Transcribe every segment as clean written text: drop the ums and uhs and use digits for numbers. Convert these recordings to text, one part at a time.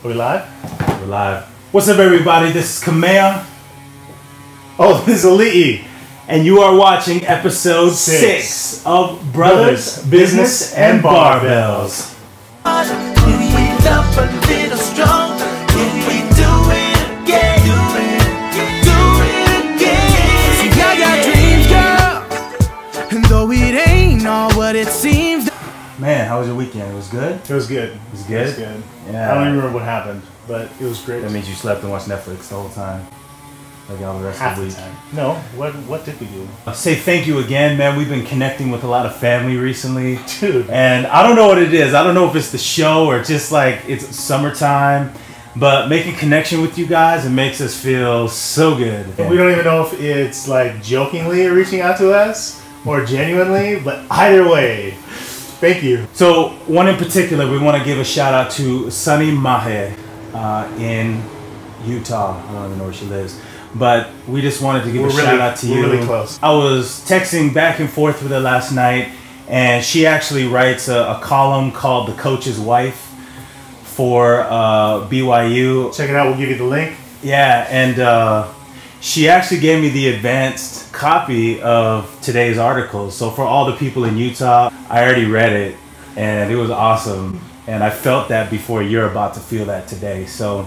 Are we live? We're live. What's up, everybody? This is Kamea. Oh, this is Ali'i. And you are watching episode 6 of Brothers, Business, and Barbells. And though it ain't all what it seems. Man, how was your weekend? It was good? It was good. It was good? It was good. Yeah. I don't even remember what happened, but it was great. That means you slept and watched Netflix the whole time. Like all the rest Half of the the week. time. No, what did we do? I'll say thank you again, man. We've been connecting with a lot of family recently. Dude. And I don't know what it is. I don't know if it's the show or just like it's summertime. But making connection with you guys, it makes us feel so good. We don't even know if it's like jokingly reaching out to us or genuinely, but either way, thank you. So one in particular, we want to give a shout out to Sunny Mahe in Utah. I don't even know where she lives. But we just wanted to give a shout out to you. We're really close. I was texting back and forth with her last night, and she actually writes a column called The Coach's Wife for BYU. Check it out. We'll give you the link. Yeah, and she actually gave me the advanced copy of today's article. So for all the people in Utah, I already read it, and it was awesome. And I felt that before you're about to feel that today. So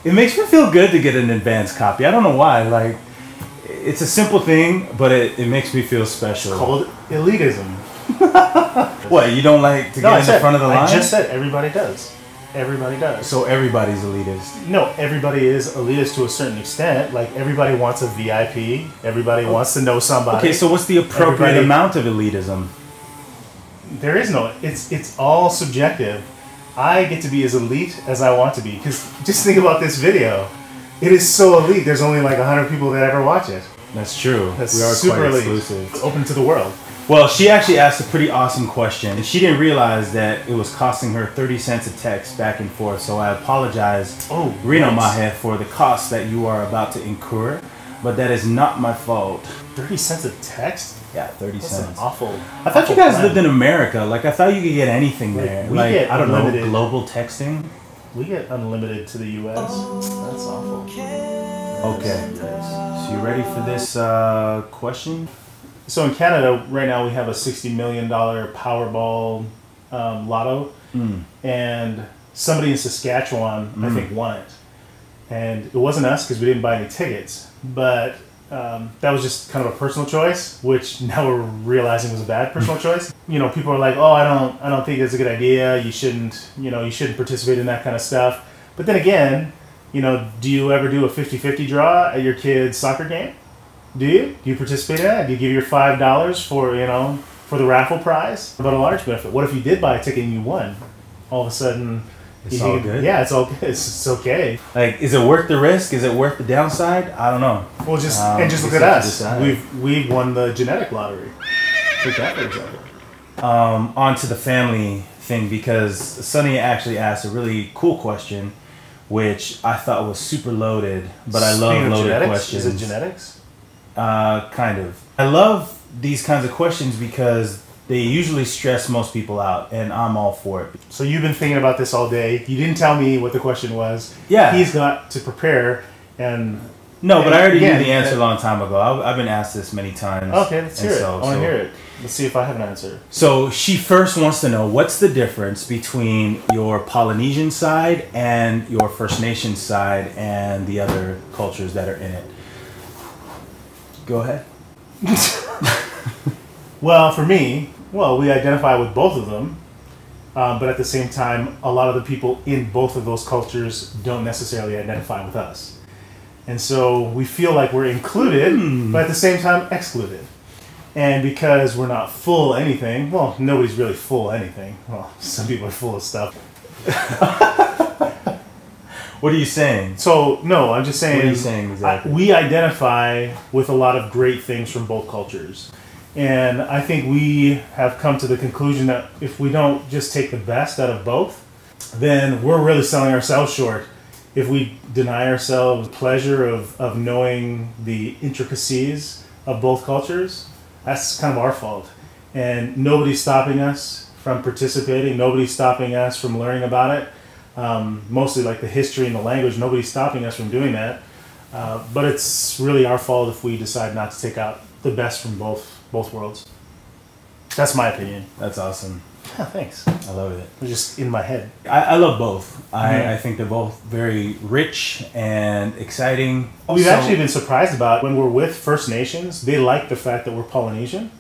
it makes me feel good to get an advanced copy. I don't know why. Like, it's a simple thing, but it makes me feel special. It's called elitism. What, you don't like to get in the front of the line? I just said everybody does. Everybody does. So everybody's elitist. No, everybody is elitist to a certain extent. Like, everybody wants a VIP. Everybody wants to know somebody. Okay, so what's the appropriate amount of elitism? There is no. It's all subjective. I get to be as elite as I want to be. Because just think about this video. It is so elite. There's only like 100 people that ever watch it. That's true. That's we are super quite elite. exclusive. It's open to the world. Well, she actually asked a pretty awesome question, and she didn't realize that it was costing her 30 cents a text back and forth. So I apologize, Reno Mahe, for the cost that you are about to incur, but that is not my fault. 30 cents a text? Yeah, 30 cents. That's an awful. I thought you guys lived in America. Like, I thought you could get anything there. We like, get I don't unlimited. know, global texting. We get unlimited to the U.S. That's awful. Okay. So you ready for this question? So in Canada right now we have a $60 million Powerball lotto, and somebody in Saskatchewan I think won it, and it wasn't us because we didn't buy any tickets, but that was just kind of a personal choice, which now we're realizing was a bad personal choice. You know, people are like, oh, I don't think it's a good idea. You shouldn't participate in that kind of stuff. But then again, you know, do you ever do a 50-50 draw at your kid's soccer game? Do you? Do you participate in that? Do you give your $5 for the raffle prize? What about a large benefit? What if you did buy a ticket and you won? All of a sudden, it's all good? Yeah, it's all good. It's okay. Like, is it worth the risk? Is it worth the downside? I don't know. Well, just look at us. We've won the genetic lottery. Take that for example. On to the family thing, because Sunny actually asked a really cool question, which I thought was super loaded, but I love loaded questions. Is it genetics? Kind of. I love these kinds of questions because they usually stress most people out, and I'm all for it. So you've been thinking about this all day. You didn't tell me what the question was. Yeah. He's got to prepare and... No, but I already knew the answer a long time ago. I've been asked this many times. Okay, let's hear it. I want to hear it. Let's see if I have an answer. So she first wants to know, what's the difference between your Polynesian side and your First Nation side and the other cultures that are in it? Go ahead. Well, for me, we identify with both of them. But at the same time, a lot of the people in both of those cultures don't necessarily identify with us. And so we feel like we're included, but at the same time excluded. And because we're not full anything, well, nobody's really full anything. Well, some people are full of stuff. What are you saying? So, no, I'm just saying... What are you saying exactly? We identify with a lot of great things from both cultures. And I think we have come to the conclusion that if we don't just take the best out of both, then we're really selling ourselves short. If we deny ourselves pleasure of knowing the intricacies of both cultures, that's kind of our fault. And nobody's stopping us from participating. Nobody's stopping us from learning about it. mostly like the history and the language. Nobody's stopping us from doing that. But it's really our fault if we decide not to take out the best from both worlds. That's my opinion. That's awesome. Yeah, thanks. I love it. It's just in my head. I love both. Mm-hmm. I think they're both very rich and exciting. We've actually been surprised about when we're with First Nations, they like the fact that we're Polynesian.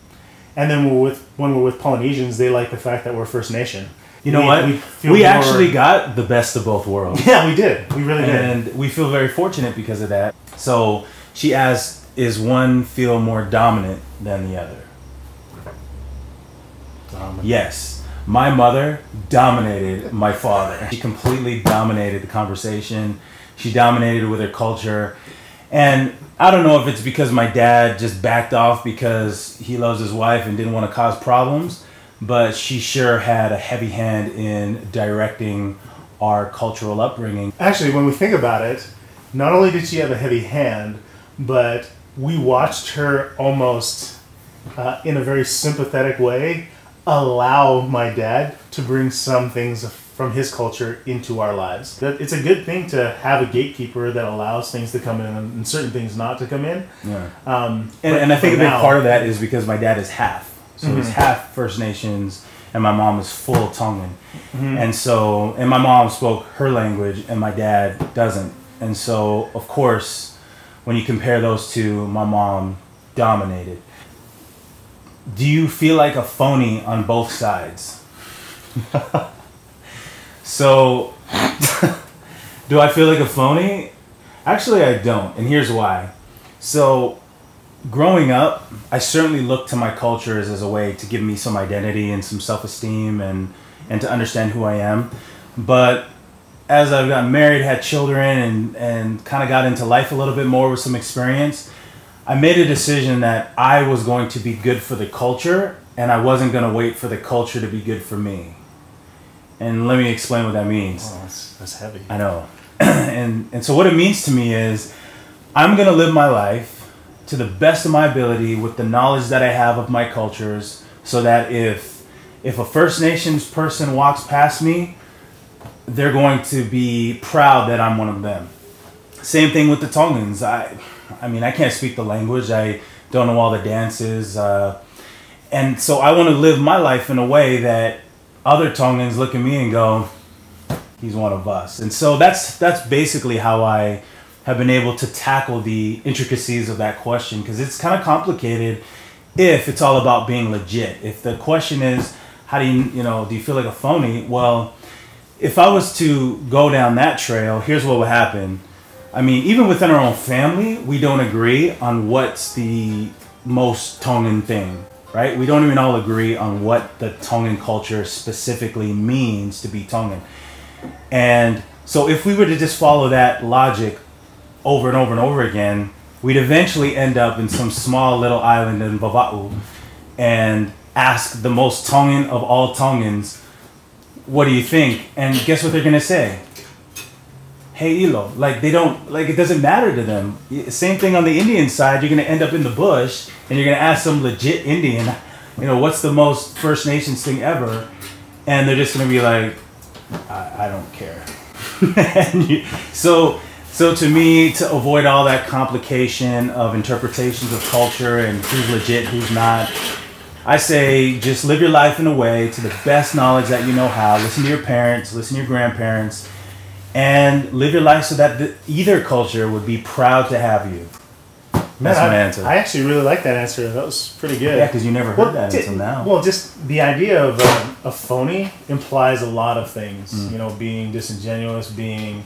And then when we're with Polynesians, they like the fact that we're First Nation. You know what? We actually got the best of both worlds. Yeah, we did. We really did. And we feel very fortunate because of that. So she asked, is one feel more dominant than the other? Yes. My mother dominated my father. She completely dominated the conversation. She dominated with her culture. And I don't know if it's because my dad just backed off because he loves his wife and didn't want to cause problems, but she sure had a heavy hand in directing our cultural upbringing. Actually, when we think about it, not only did she have a heavy hand, but we watched her almost in a very sympathetic way allow my dad to bring some things from his culture into our lives. It's a good thing to have a gatekeeper that allows things to come in and certain things not to come in. Yeah. And I think a big part of that is because my dad is half. So Mm-hmm. he's half First Nations and my mom is full Tongan. Mm-hmm. And my mom spoke her language and my dad doesn't. And so, of course, when you compare those two, my mom dominated. Do you feel like a phony on both sides? So, do I feel like a phony? Actually, I don't, and here's why. So, growing up, I certainly looked to my culture as a way to give me some identity and some self-esteem and to understand who I am. But as I've gotten married, had children, and kind of got into life a little bit more with some experience, I made a decision that I was going to be good for the culture, and I wasn't going to wait for the culture to be good for me. And let me explain what that means. Oh, that's heavy. I know. and so what it means to me is I'm going to live my life to the best of my ability with the knowledge that I have of my cultures, so that if a First Nations person walks past me, they're going to be proud that I'm one of them. Same thing with the Tongans. I mean, I can't speak the language. I don't know all the dances. And so I want to live my life in a way that other Tongans look at me and go, he's one of us. And so that's basically how I have been able to tackle the intricacies of that question, because it's kind of complicated if it's all about being legit. If the question is, how do you feel like a phony? Well, if I was to go down that trail, here's what would happen. I mean, even within our own family, we don't agree on what's the most Tongan thing, right? We don't even all agree on what the Tongan culture specifically means to be Tongan. And so if we were to just follow that logic over and over and over again, we'd eventually end up in some small little island in Vava'u and ask the most Tongan of all Tongans, what do you think? And guess what they're going to say? Hey, Ilo. Like, they don't, like, it doesn't matter to them. Same thing on the Indian side. You're going to end up in the bush and you're going to ask some legit Indian, what's the most First Nations thing ever? And they're just going to be like, I don't care. So to me, to avoid all that complication of interpretations of culture and who's legit, who's not, I say just live your life in a way to the best knowledge that you know how. Listen to your parents, listen to your grandparents, and live your life so that either culture would be proud to have you. That's my answer. I actually really like that answer. That was pretty good. Yeah, because you never heard that until now. Well, just the idea of a phony implies a lot of things. Being disingenuous, being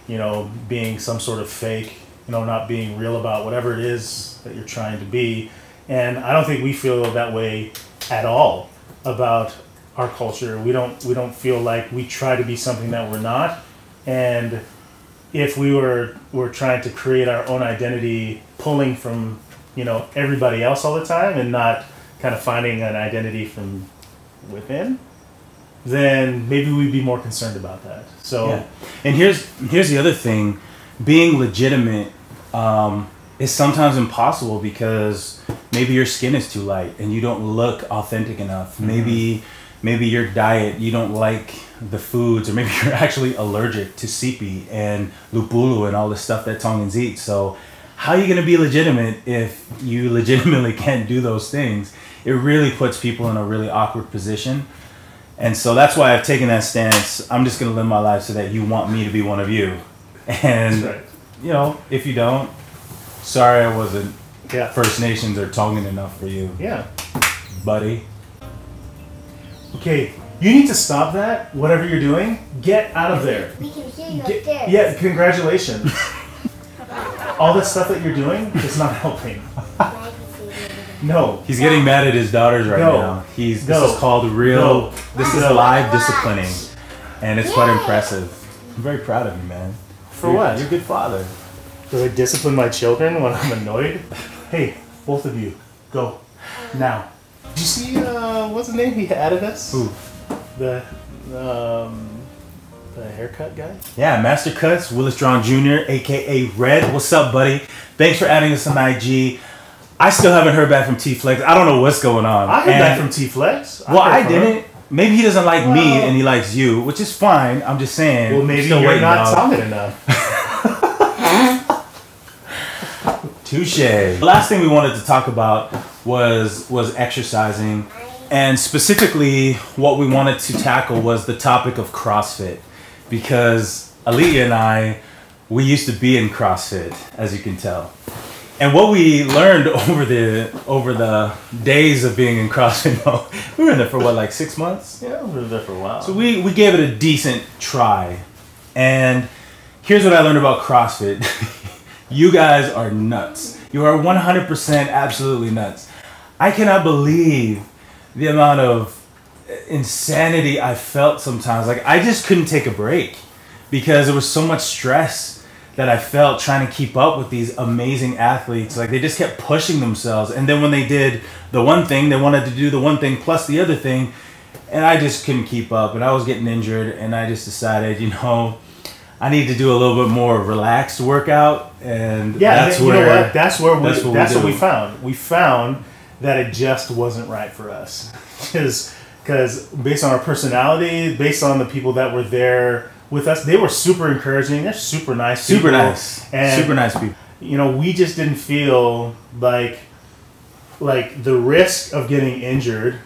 some sort of fake, not being real about whatever it is that you're trying to be. And I don't think we feel that way at all about our culture. We don't feel like we try to be something that we're not. And if we're trying to create our own identity, pulling from everybody else all the time and not kind of finding an identity from within, then maybe we'd be more concerned about that. So, yeah. And here's the other thing: being legitimate is sometimes impossible because maybe your skin is too light and you don't look authentic enough. Mm-hmm. Maybe your diet, you don't like the foods, or maybe you're actually allergic to sipi and lupulu and all the stuff that Tongans eat. So how are you going to be legitimate if you legitimately can't do those things? It really puts people in a really awkward position. And so that's why I've taken that stance. I'm just going to live my life so that you want me to be one of you. And, That's right. you know, if you don't, sorry I wasn't Yeah. First Nations or Tongan enough for you, Yeah. buddy. Okay, you need to stop that. Whatever you're doing, get out of there. We can hear you upstairs. Yeah, congratulations. All this stuff that you're doing is not helping. No. He's getting mad at his daughters right No. now. This No. is called real, No. this is No. live disciplining. And it's quite impressive. I'm very proud of you, man. For what? You're a good father. Do I discipline my children when I'm annoyed? Hey, both of you, go. Now. Did you see, what's his name? He added us? Who? The haircut guy? Yeah, Master Cuts, Willis Drawn Jr., aka Red. What's up, buddy? Thanks for adding us on IG. I still haven't heard back from T-Flex. I don't know what's going on. I heard that from T-Flex. Well, I didn't. Maybe he doesn't like me and he likes you, which is fine. I'm just saying. Well, maybe still you're waiting, not dog. solid enough. Touche. The last thing we wanted to talk about was exercising, and specifically what we wanted to tackle was the topic of CrossFit, because Aaliyah and I, we used to be in CrossFit, as you can tell. And what we learned over the days of being in CrossFit, we were in there for what, like 6 months? Yeah, we were there for a while. So we gave it a decent try. And here's what I learned about CrossFit. You guys are nuts. You are 100% absolutely nuts. I cannot believe the amount of insanity I felt sometimes. Like, I just couldn't take a break because there was so much stress that I felt trying to keep up with these amazing athletes. Like, they just kept pushing themselves. And then when they did the one thing, they wanted to do the one thing plus the other thing. And I just couldn't keep up. And I was getting injured. And I just decided, you know, I need to do a little bit more relaxed workout. And yeah, that's you where, know what? That's what do. we found. We found that it just wasn't right for us. Because based on our personality, based on the people that were there with us, they were super encouraging. They're super nice people. Super nice. And, super nice people. You know, we just didn't feel like the risk of getting injured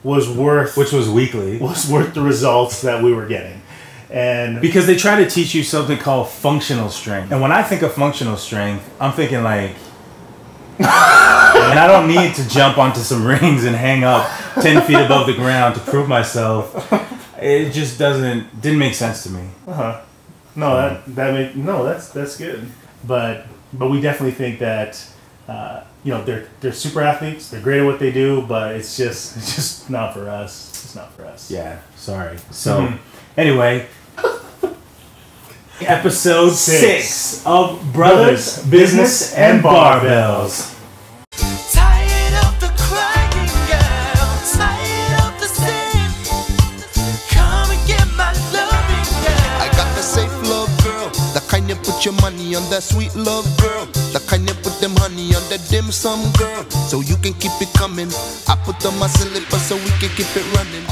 was worth... Which was weekly. Was worth the results that we were getting. And because they try to teach you something called functional strength. And when I think of functional strength, I'm thinking like... and I don't need to jump onto some rings and hang up 10 feet above the ground to prove myself. It just didn't make sense to me. No, that's good. But we definitely think that you know, they're super athletes. They're great at what they do, but it's just not for us. It's not for us. Yeah, sorry. So anyway, episode 6 of Brothers, Business, and Barbells. Tired of the crying girl, tired of the sin. Come and get my loving girl. I got the safe love girl, the kind you put your money on, that sweet love girl, the kind you put them honey on, that dim sum girl, so you can keep it coming. I put on my slippers so we can keep it running.